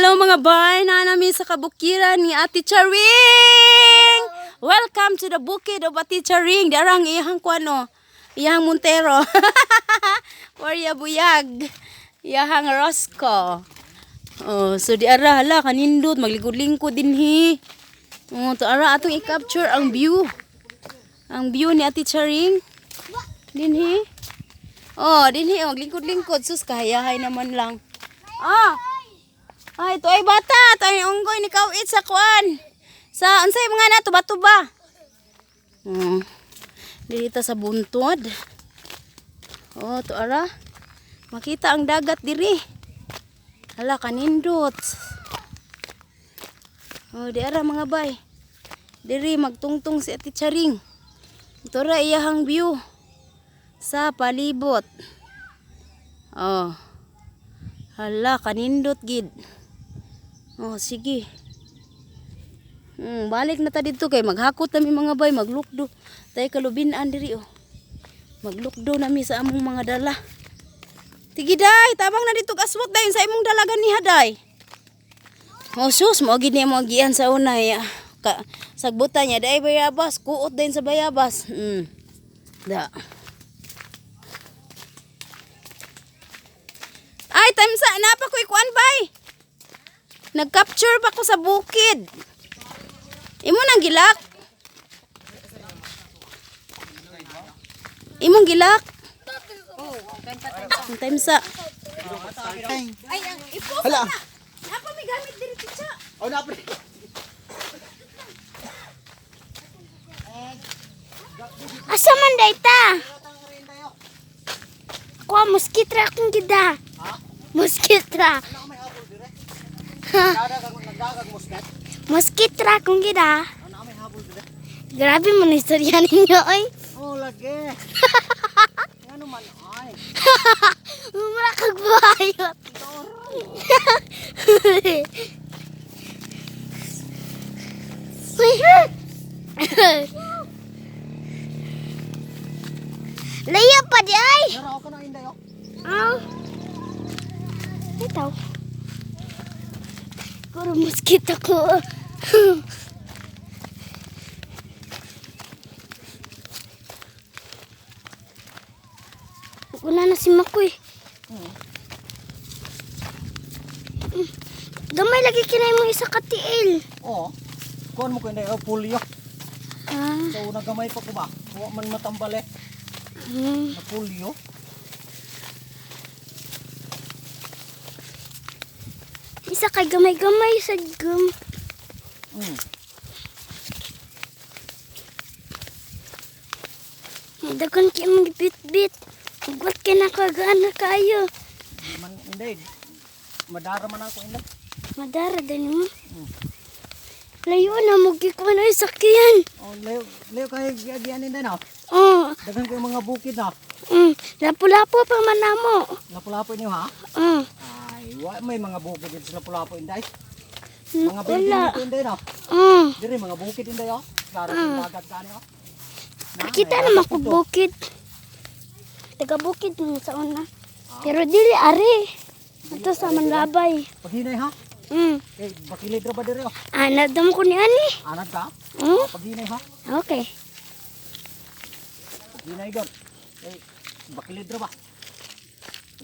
Hello mga bay, na namin sa kabukiran ni Ate Charing. Welcome to the bukid of Ate Charing. Darang iyang kuano, iyang Montero. Warya buyag, iyang Rosco. Oh, so di ara hala kanindot magligod-lingkod dinhi. Oh, to ara atong i-capture ang view. Ang view ni Ate Charing. Dinhi. Oh, dinhi oh, lingkod-lingkod sus kahayahay naman lang. Ah. Ay, ito ay bata. Tayo unggoy ni kawit sa kuan. Sa, ansay mga na, tuba-tuba. Dito sa buntod. Oh, ito ara. Makita ang dagat diri. Hala, kanindot. Oh, di ara mga bay. Diri, magtungtong si Ate Charing. Ito ra iyahang view. Sa palibot. Oh. Hala, kanindot gid. Oh, sige. Balik na ta dito kay maghakot nami mga bay, maglukdo. Tay kalubinan diri oh. Maglukdo nami sa among mga dala. Tigi day, tabang na dito aswat dayon sa imong dalagan ni haday. Oh sus, mo gid ni mo gian sa unay. Sagbutan niya day bayabas, kuot din sa bayabas. Da. Ay, time sa napa ko ikuan bay. Nag-capture pa ko sa bukid. Imo nang gilak? Imong gilak? Oh, time sa. Ay, ang ipo. Hala. Napa may gamit diri kitsa. Oh, napa. Asa man dayta? Kuha muskitra akong gida. Ha? Muskitra. Muskitra akong gida. Ano may habol dire? Grabe mo na istorya ninyo ay. Oh, lagi. Ano man ay. Mura kag bayot. Laya pa di ay. Nara ako na inday oh. Oh. Ito. Puro mosquito ko. Wala na si Makoy. Gamay lagi kinay mo isa katiil. Oh. Kuan mo ko inday oh, polio. Ah. So nagamay pa ko ba? Wa man matambale. Na polio. Isa kay gamay-gamay sa gum. Dagan kay mong bit-bit. Huwag ka na kagana kayo. Man inday. Madara man ako inday. Madara din mo. Layo na, magkiko na yung sakyan. Oh, leo kay giagian inday na. Oh. Dagan kay mga bukid na. Lapu-lapu pa man na mo. Lapu-lapu niyo ha? Ay, wa may mga bukid dito sa lapu-lapu inday. Mga building Wala. dito inday na. Dire mga bukid inday oh. Klaro yung dagat gani oh. Kita naman ko bukid. Taga bukid mo sa una. Pero dili ari. Ito sa Manlabay. Paghinay ha? Eh, bakilid ra ba dire oh? Anadam ko ni ani. Anad ka? Hmm? Paghinay ha? Okay. Paghinay gud. Eh, bakilid ra ba?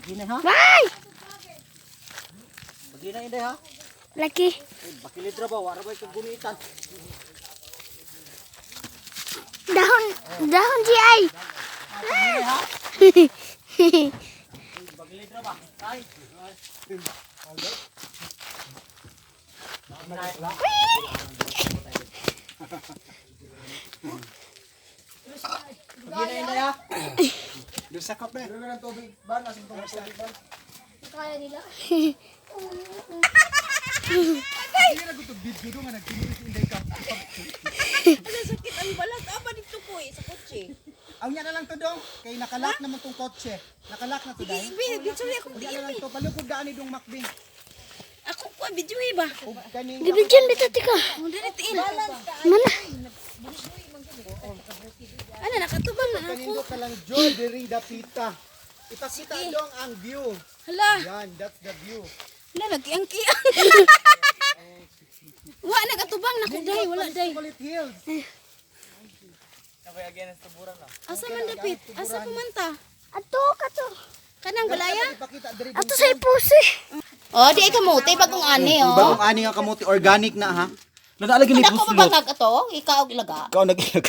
Paghinay ha? Bye! Paghinay inday ha? Laki. Eh, bakilid ra ba? Wara ba kagunitan? Dahon. Dahon di ay. Paghinay ha? Bakilid ra ba? Ay. Paghinay inday ha? Sakap na. Dito ng tubig ba? Nasing tubig ba? Kaya nila. Hindi na gusto video doon nga nagtinulis inday ka. Ano sakit ang balat apa dito ko sa kotse. Ang niya na lang to dong. Kay nakalak naman tong kotse. Nakalak na to dahil. Video ako Ang niya na lang to. Palukog daan ni dong makbing. Ako ko video ba? O kaning. Gibidyan bitaw tika. Mo dili tiin. Mana? Ano nakatubang na Kanin ako. ko ka lang joy diri dapita. Ipakita dong ang view. Hala. Yan, that's the view. Wala lagi ang kiyang. Wa nagatubang na ko day, wala day. Kulit hills. Asa man dapit? Asa pumanta? Ato, kato. Kanang balaya? Ipakita diri. Ato sa ipusi. Oh, di ay kamote bagong ani oh. Bagong ani nga kamuti organic na ha. Nadalagin ni Kada ko puslot. mabangag ato, ikaw og ilaga. Ikaw nag-ilag.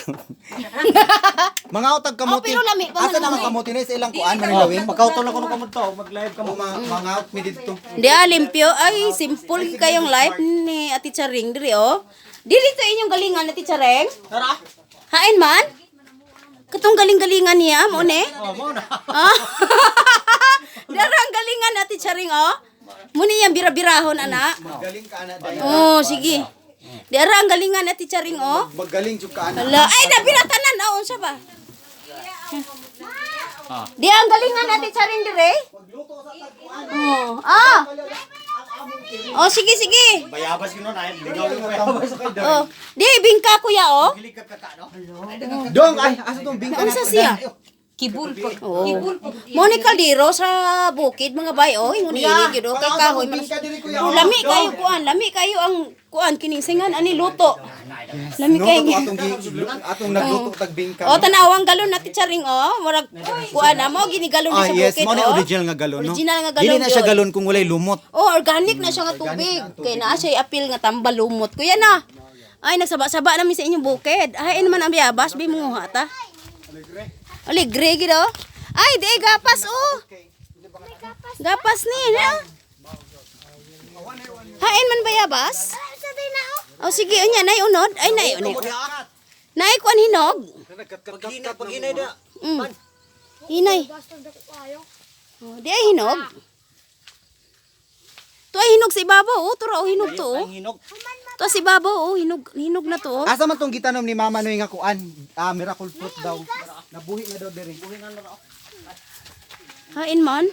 Mga utag kamuti. Oh, pero lami pa Asa man naman ang kamuti na sa ilang kuan man gawin. Pagkautol na ko ng kamuto, mag-live ka mo mga out mi dito. Di limpyo. Ay, simple kayong life ni Ate Charing diri oh. Dili to inyong galingan Ate Charing. Tara. Hain man? Katong galing-galingan niya mo ne? Oh, mo na. Ah. Darang galingan Ate Charing oh. Muni yang bira-birahon ana. Magaling ka ana dai. Oh, sige. Darang galingan Ate Charing oh. Magaling jud ka ana. Hala, ay nabiratanan na unsa ba? Di ang galingan Ate Charing dire. Oh. Ah. Oh, sige sige. Bayabas yun na, ligaw yung bayabas sa kayo. Oh, di bingka kuya oh. Dong, ay, asa tong bingka Ano sa siya? Kibul po. Oh. Moni Caldero sa bukid mga bay oh, ingon ini gyud oh, kay kahoy man. Oh, lami kayo kuan, lami kayo ang kuan kining singan ani luto. Lami No, kayo. atong nagluto tag bingka. Oh, tanawang galon Ate Charing oh, murag kuan na mo ginigalon Ah, ni sa yes, bukid mo na oh. original nga galon, no? Original nga galon. Dili na siya yun. galon kung walay lumot. Oh, organic na siya nga tubig. Kaya naa siya apil nga tambal lumot. Kuya na. Ay, nagsaba-saba namin sa inyong bukid. Ay, naman ang biyabas. Bi munguha ta. Aligre, gido. Ay, di, gapas, oh. Gapas ni, na. Hain man bayabas? Oh, sige, unya, nay unod. Ay, nay unod. Nay, kuan hinog. Pag inay da. Hinay. Oh, di ay hinog. To ay hinog sa ibabaw, oh. Tura, oh, hinog to, oh. Hinog. To si babaw, oh, hinog na to, oh. Asa man tong gitanom ni Mama Noy nga kuan? Ah, miracle fruit daw. Nabuhi na daw diri. Hain man.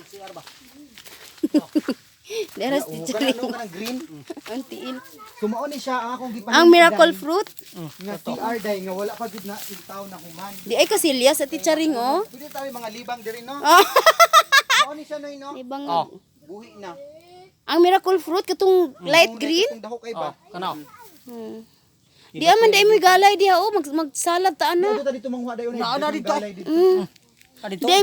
Deras ti Charing. Ano ka ng green? Antiin. Sumao ni siya ang akong gipanin. Ang miracle fruit. nga TR day nga wala pa gid na taw na human. Di ay kasilyas at ti Charing, oh. Pwede tayo mga libang diri no. Ah. Mao ni siya Noy no. Ibang Buhi na. ang miracle fruit katong light green. Kung daho kay ba? Hmm. Di aman dai mo galay diha, oh, magsalad ta ana. Dito dito manghuwa dayon. Na dito. Di ay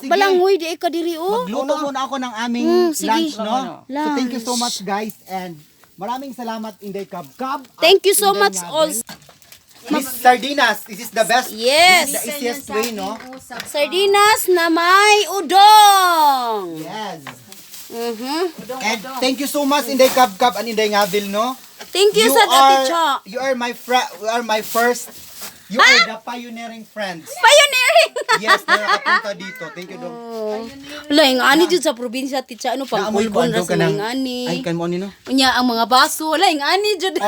balangoy di ay kadiri, oh. Luto muna ako ng aming sige. lunch no. So Lunch. thank you so much guys and maraming salamat Inday Cab Cab. Thank you so much all. Miss Sardinas, this is the best. Yes. The easiest way no. Sardinas na may udong. Yes. Mhm. And thank you so much Inday Cab Cab and Inday Ngavil no. Thank you sa Ate Cha. You are my first. You are the pioneering friends. Pioneering. Yes, nakakapunta dito. Thank you dong. Wala, yung ani dyan sa probinsya, Ticha, ano, pang Naamoy ko kulbon andong ra ka sa ng mga ani. ay kan mo nino. Unya, ang mga baso, wala, yung ani dyan. Oh,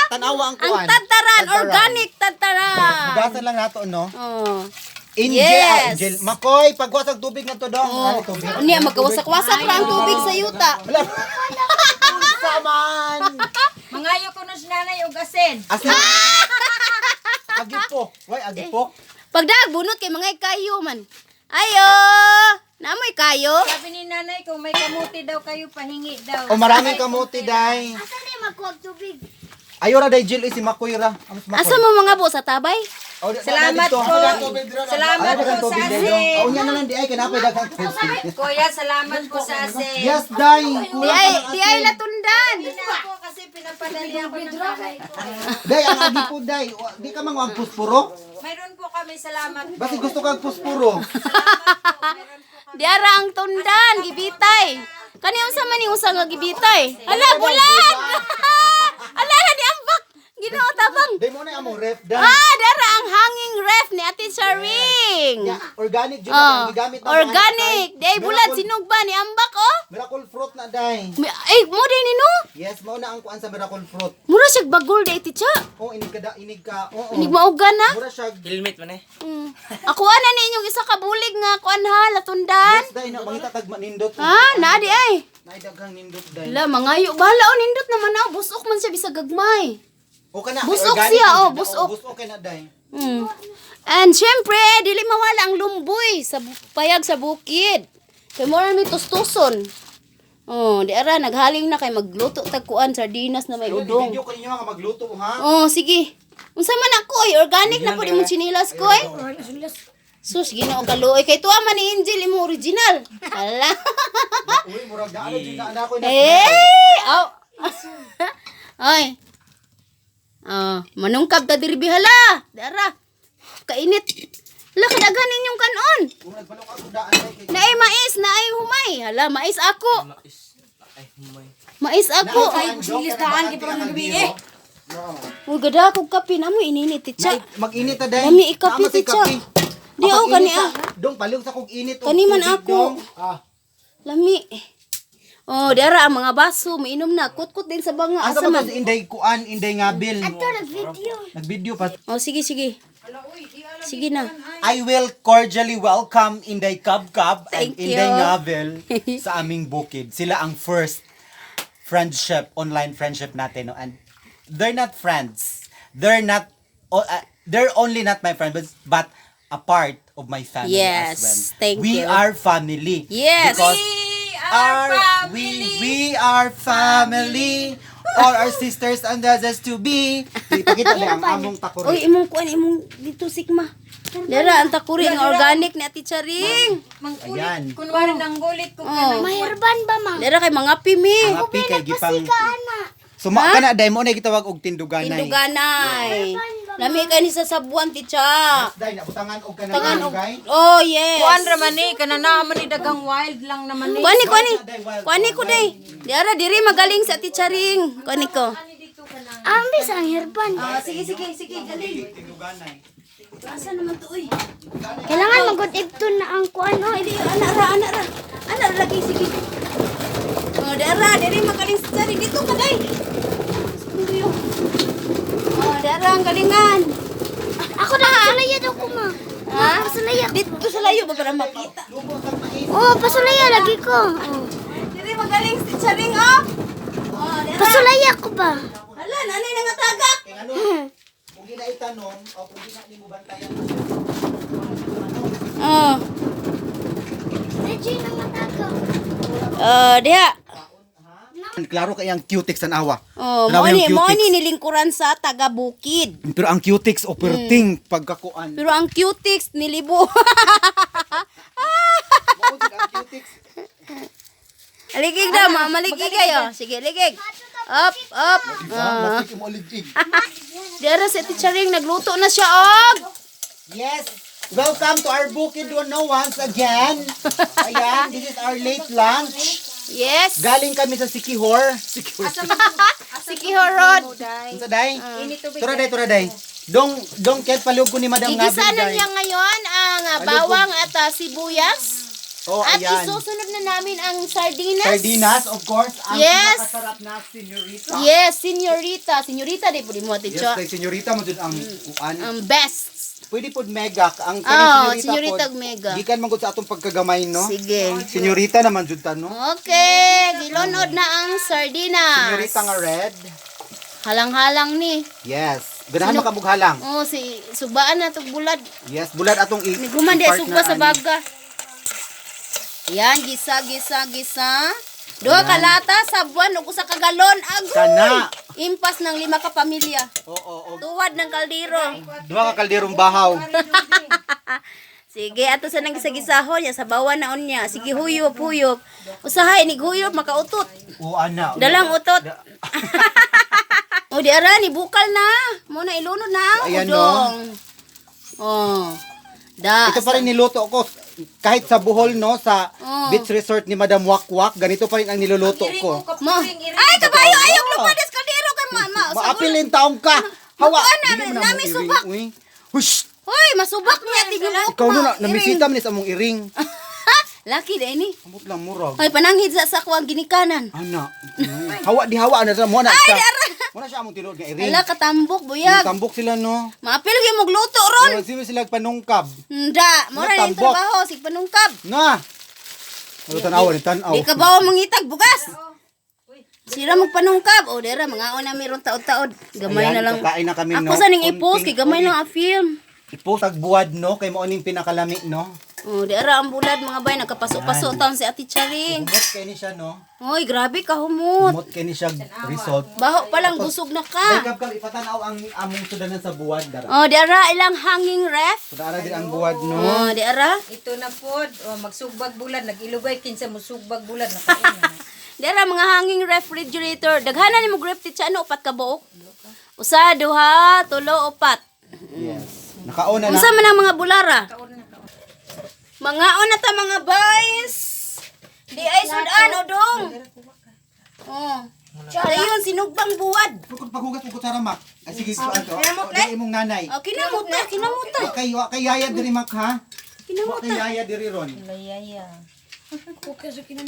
tanawa ang Ang kuan. tataran, organic tataran. Hugasan lang nato no. Oh. Angel, Yes. Angel. Makoy, pagwasag tubig na to dong. Ano tubig? Unya, magkawasak-wasak ra ang tubig sa yuta. Wala. Saman. Mangayo ko na si nanay og asin. Asin. Agipo. Why agipo? Pagdag, bunot kay mga kayo man. Ayo! Namoy kayo? Sabi ni nanay kung may kamuti daw kayo pahingi daw. O maraming kamuti day. Asa ni magkuwag tubig? Ayo ra day Jill si Makoy ra. Ang Makoy. Asa mo mga bo sa tabay? Oh, Salamat po. Salamat po sa asin. Oh, nya na lang di ay kanapay daghang tubig. Kuya, salamat po sa asin. Yes, day. Di ay latundan. Hindi na ako kasi pinapadali ako ng nanay ko. Day, ang agipo day. Di ka mang puspuro. Mayroon po kami salamat po. Basta gusto kang puspuro. Di ara ang tundan, gibitay. Kani unsa man ni usa nga gibitay? Hala, bulan! Ala, di ambak. Ginoo tabang. Day mo na among ref day. Ah, dara ang hanging ref ni Ate Charing. Yeah, organic jud Oh, ang gigamit ng organic. mga- Di ay bulan sinugba ni ambak, oh. Miracle fruit na day. Ay, mo din ni no. Yes, mao na ang kuan sa miracle fruit. Mura siya bagol di Ticha. Oh, inig ka. Oo. Inig mauga na. Mura siya. Helmet man eh. Ako ana ni inyong isa ka bulig nga kuan ha, latundan. Yes, day na mangita tag nindot. Ha, na di ay. Naidaghang nindot day. Hala, mangayo bala o nindot naman na, busok man siya bisag gagmay. O kana. Busok organic siya, jud oh, na. busok. Busok kay na day. And syempre, dili mawala ang lumboy sa payag sa bukid. Kay mo may tustuson. Oh, di ara naghaling na kay magluto tagkuan sardinas na may udong. Video ko ninyo nga magluto ha. Oh, sige. Unsa man ako organic na pud imong chinilas ko Sus, Ginoo kaluoy kay tuwa man ni Angel imong original. Hala. Uy, murag na ano din na ako Aw. Ay. Manungkab ta diri bihala. Dara. Kainit. Hala kadaghan ninyong kanon. Kung nagbalok ako daan kay Naay mais, naay humay. Hala, mais ako. Mais ako. Listahan kay parang gabi eh. Uy, gada kog kape na mo ininit titsa. mag-init ta day. Dami ikapi titsa. Di ako kani Dong paliw sa kog init. Kani man ako. Ah. Lami. Oh, dara ang mga baso, mainom na. Kutkut din sa banga. Asa Asa man man? si Inday kuan, Inday ngabil. Nag-video. Nag-video pa. Oh, sige, sige. Sige na. I will cordially welcome Inday Kabkab and Thank you. Inday Ngabil sa aming bukid. Sila ang first friendship, online friendship natin. No? And they're not friends. They're only not my friends, but a part of my family Yes, as well. thank we you. are family. Yes. Because we are family. All our sisters and brothers to be. Ipakita na ang among takuri. Uy, imong kuan, imong dito sikma. Dara, ang takuri nga organic ni Ate Charing. Ayan. Kunwari nang gulit ko Oh. Mahirban ba, ma? Dara kay mga pimi. Ang api kay gipang... Ana. Suma ka na, dahil mo na gitawag og tinduganay. Induganay. Lami kay ni sa sabuan titsa. Dahil nabutangan og kanang Tangan og. tinduganay. Oh, yes. Kuan raman ni kanana man ni dagang wild lang naman ni. Kuani ko day. Dara diri magaling sa Ate Charing. Kuani ko. Ambis ang hirban. Sige, galing. Tinduganay. Asa naman to uy? Kailangan magod-ibton na ang kuan, no? Hindi, anak ra. Anak ra lagi, sige. Oh, dara, diri magaling sa Charing. Dito ka day. Oh, dara, ang galingan. Ako na pasulaya daw ko, ma. Ha? Pasulaya. Dito sa layo ba para makita? Oh, pasulaya lagi ko. Oh. Diri magaling sa Charing, oh. Oh, dara. Pasulaya ko ba? Hala, nanay na nga tagak. Kaya ano, kung ginaitanong, o kung ginaitanong mo bantayan, Oh. Reggie na matagaw. Diha. klaro kay ang cutex ang awa. Oh, Tanawa yung mo cutex. ni nilingkuran sa taga Bukid. Pero ang cutex operating pagkakuan. Pero ang cutex nilibo. ang cutex. Aligig na, maligig kayo. Sige, ligig. Up, up. Masik mo ligig. Dara si Teacharing nagluto na siya og. Yes. Welcome to our Bukid no once again. Ayan, this is our late lunch. Yes. Galing kami sa Sikihor. Sikihor Road. Unsa day? Tura day. Dong ket palug ko ni Madam Ngabil. Igisa na niya ngayon ang bawang at sibuyas. Oh, At ayan. isusunod na namin ang sardinas. Sardinas, of course. Ang Yes. pinakasarap na senyorita. Yes, senyorita. Senyorita di po di mo, Yes, Ticho. kay senyorita mo dun ang kuan. Best. Pwede pod mega ang Oh, kaning senyorita pod. mega. Gikan man gud sa atong pagkagamay no. Sige. Senyorita naman jud ta no. Okay, gilunod na ang sardinas. Senyorita nga red. Halang-halang ni. Yes. Ganahan makabughalang. Oh, si subaan na tong bulad. Yes, bulad atong Niguman di i-part sugba na sa ani. baga. Yan, gisa. Duha ka lata sa buwan ug usa ka galon. Agoy. Kana. Impas ng 5 ka pamilya. Oo. Tuwad ng kaldero. Duha ka kalderong bahaw. Sige, ato sa nang gisa-gisahon niya sa bawan na unya. Sige, huyop. Usahay ni huyop makautot. O ana. Dalang utot. O di ara ni bukal na. Mo na ilunod na ang Ayan, udong. Oh. Da. Ito pa rin niluto ko kahit sa Bohol no sa Oh. beach resort ni Madam Wakwak, ganito pa rin ang niluluto ko. Mo. Ay, kabayo ayaw lumades kaldero kay mama. Maapilin taong ka. Hawa. Makuha na, Dili mo na nami mong subak. iring, uy. Hush. Hoy, masubak niya tigil mo. Ikaw na namisita man sa mong iring. Laki din ni. Amot lang murag. Hoy, pananghid sa kuwang ginikanan. Ana. Hawa di hawa na mo na Ay, siya. dara. Mo na siya among tinuod nga iring. Ala katambok buyag. Tambok sila no. Maapil gyud magluto ron. Pero sila sila panungkab. Nda, mo ra ni Natambok. trabaho sig panungkab. Nga. Ano tanaw ni tanaw. Di ka bawa mangitag bugas. Sira magpanungkab. O dera mga una meron taod-taod. Gamay Ayan, na lang. kakain na kami, Ako no? sa ning i-post kay gamay Kunting- lang a film. Ipo tagbuwad no kay mo ning pinakalami no. Oh, di ara ang bulad mga bay, nagkapaso-paso taon si Ate Charing. Humot kay ni siya, no? Oy, grabe ka humot. Humot kay ni siya result. Baho pa lang busog na ka. Dahil kap ipatanaw ang among sudanan sa buwad dara. Oh, di ara ilang hanging ref. Dara din ang buwad, no? Oh, di ara. Ito na pod, magsugbag bulad, nag-ilugay kinsa mo sugbag bulad na kain. Di ara mga hanging refrigerator. Daghanan ni mo grip ti ano upat ka buok. Usa, duha, tulo, upat. Yes. Nakauna na. Unsa man ang mga bulara? Mga na ta mga boys. Di ay sudan odong. Oh. Dayon sinugbang buwad. Paghugat ko sa ramak. Ay sige, so ato. kinamot, Dili imong nanay. Oh, kinamuta. Kay yaya diri mak ha. Kinamuta. Kay yaya diri ron. Layaya.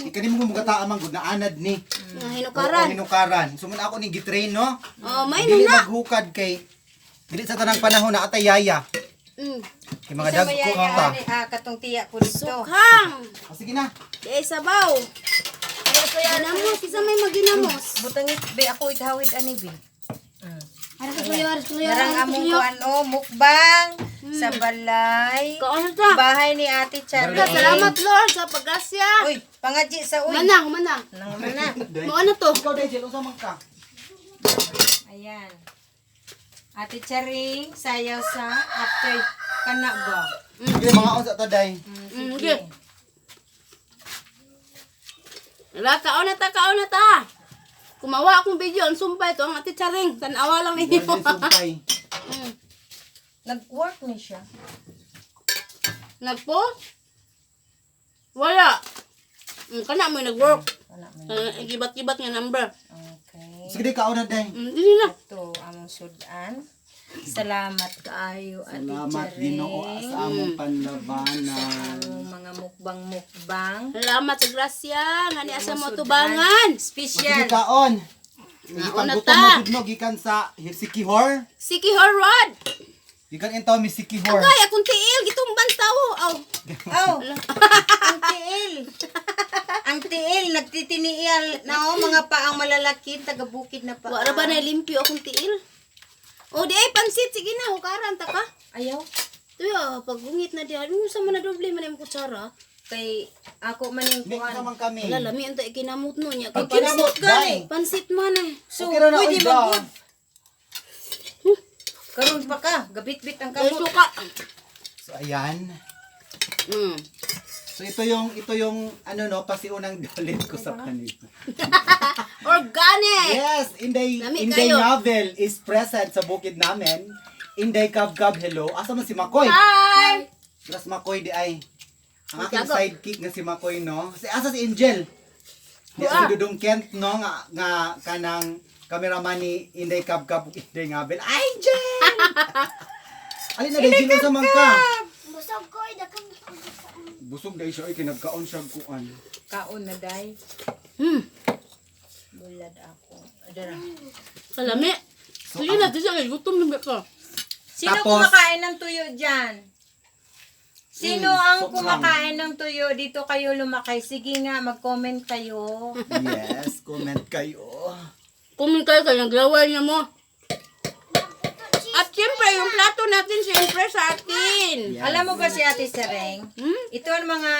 Ikani mo mugata amang gud na anad ni. Hinukaran. Hinukaran. Sumun ako ni gitrain no. Oh, may Dili na. maghukad kay dili sa tanang panahon na atay yaya. Kay mga Sa dagko mayaya ta. ani katong tiya ko dito. Sukhang. Sige na. Di ay sabaw. Ginamos, isa may maginamos. Butangit be ako ikawid ani be. Ara ka tuloy. Narang among kuan mukbang sa balay. Kaon ta. Bahay ni Ate Charing. Salamat Lord sa paggrasya. Uy, pangadji sa uy. Manang. Nang mana. Mo ano to? Ikaw dai unsa man ka? Ayan. Ate Charing, sayaw sa after kanaga. Sige mga unsa to dai. Okay. Wala, kaon na ta. Kumawa akong video, ang sumpay to, ang Ate Charing. Tanawa lang ninyo. Wala sumpay. Nag-work ni siya. Nagpo? Wala. Kana mo nag-work. Gibat-gibat nga number. Okay. Sige di kauna dai. Dili na. Ito among sudan. Salamat kaayo Ate Salamat Charing. Ginoo sa among panlabanan. Among mga mukbang. Salamat sa grasya. Nga ni asa mo tubangan. Sige Special. kaon. Nauna Gikan ta. mo no gikan sa Sikihor. Siki Horrod. Gikan into mi Sikihor. Kay akong tiil, gitumban tao. Aw. Oh, ang tiil. Ang tiil, nagtitiniil na mga paang malalaki, taga-bukid na pa. Wala ba na limpyo akong tiil? O di ay pansit. Sige na, hukaran ta ka. Ayaw. Tuyo, pag gungit na diyan, ano sa mga doble man yung kutsara? Kay ako maning Di kuan. naman kami. Wala, lami ang tayo kinamot no niya. Pag kinamot dai. Pansit man eh. So, Okay ra na pwede uy, magud. Karon pa ka, gabit-bit ang Ay, kamot. suka. So ayan. Mm. So ito yung ano no pasiunang dolet ko sa kanila. Organic! Yes, Inday Lami Inday kayo. Novel is present sa bukid namin. Inday Kab hello. Asa man si Makoy? Hi! Plus Makoy di ay. Ang aking Gago. sidekick nga si Makoy no. Asa si Angel? Di Wala. si Dudong Kent no nga kanang cameraman ni Inday Kab Inday Novel. Ay, Angel! Alin na dai sa mangka. Busog ko, dakang Busog dai siya ay kinagkaon siya kuan. Kaon na day. Bulad ako. Adara. Kalami. Sige na, di siya. Gutom na ko. Sino Tapos- kumakain ng tuyo dyan? Sino ang sok lang. kumakain ng tuyo? Dito kayo lumakay. Sige nga, mag-comment kayo. Yes, comment kayo. Kumin kayo kayo, naglaway niya mo. At siyempre, yung plato natin, siyempre sa atin. Yes. Alam mo ba si Ate Sereng? Hmm? Ito ang mga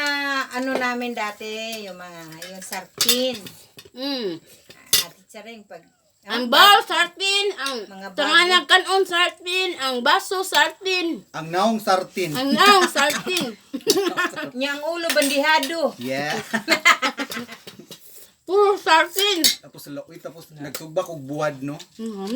ano namin dati, yung sartin. Ate Sereng, pag Ang bowl, sartin. Ang Mga tanganag kanon, sartin. Ang baso, sartin. Ang naong sartin. Ang naong, sartin. niyang ulo bandihado. Yeah. Puro sartin. Tapos laoy tapos nagsugba og buwad no.